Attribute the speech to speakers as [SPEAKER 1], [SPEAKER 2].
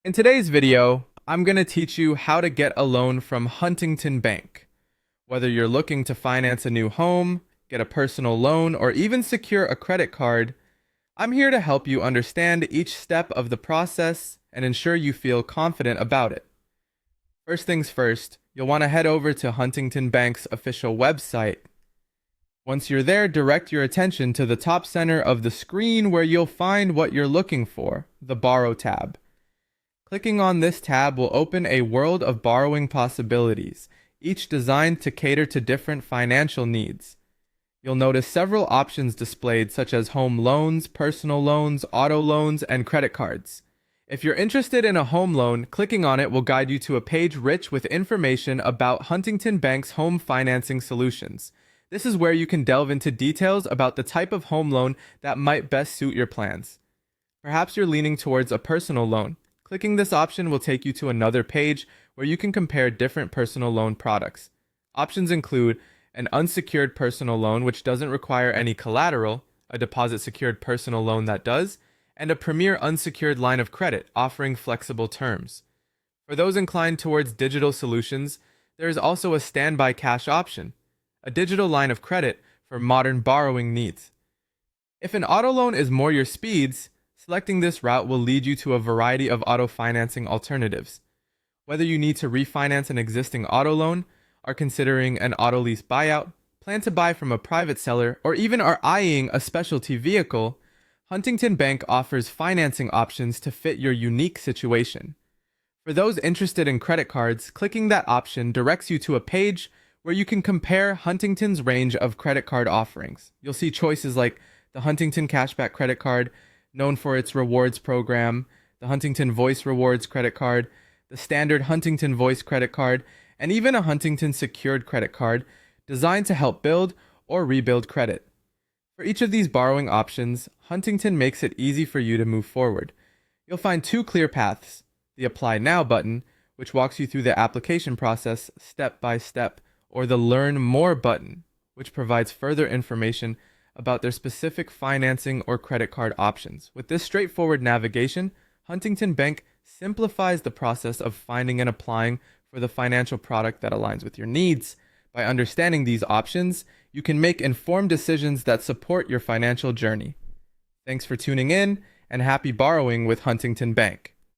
[SPEAKER 1] In today's video, I'm going to teach you how to get a loan from Huntington Bank. Whether you're looking to finance a new home, get a personal loan, or even secure a credit card, I'm here to help you understand each step of the process and ensure you feel confident about it. First things first, you'll want to head over to Huntington Bank's official website. Once you're there, direct your attention to the top center of the screen where you'll find what you're looking for, the Borrow tab. Clicking on this tab will open a world of borrowing possibilities, each designed to cater to different financial needs. You'll notice several options displayed such as home loans, personal loans, auto loans, and credit cards. If you're interested in a home loan, clicking on it will guide you to a page rich with information about Huntington Bank's home financing solutions. This is where you can delve into details about the type of home loan that might best suit your plans. Perhaps you're leaning towards a personal loan. Clicking this option will take you to another page where you can compare different personal loan products. Options include an unsecured personal loan which doesn't require any collateral, a deposit-secured personal loan that does, and a premier unsecured line of credit offering flexible terms. For those inclined towards digital solutions, there is also a standby cash option, a digital line of credit for modern borrowing needs. If an auto loan is more your speeds, selecting this route will lead you to a variety of auto financing alternatives. Whether you need to refinance an existing auto loan, are considering an auto lease buyout, plan to buy from a private seller, or even are eyeing a specialty vehicle, Huntington Bank offers financing options to fit your unique situation. For those interested in credit cards, clicking that option directs you to a page where you can compare Huntington's range of credit card offerings. You'll see choices like the Huntington Cashback Credit Card, known for its rewards program, the Huntington Voice Rewards Credit Card, the standard Huntington Voice Credit Card, and even a Huntington Secured Credit Card designed to help build or rebuild credit. For each of these borrowing options, Huntington makes it easy for you to move forward. You'll find two clear paths: the Apply Now button, which walks you through the application process step by step, or the Learn More button, which provides further information about their specific financing or credit card options. With this straightforward navigation, Huntington Bank simplifies the process of finding and applying for the financial product that aligns with your needs. By understanding these options, you can make informed decisions that support your financial journey. Thanks for tuning in, and happy borrowing with Huntington Bank.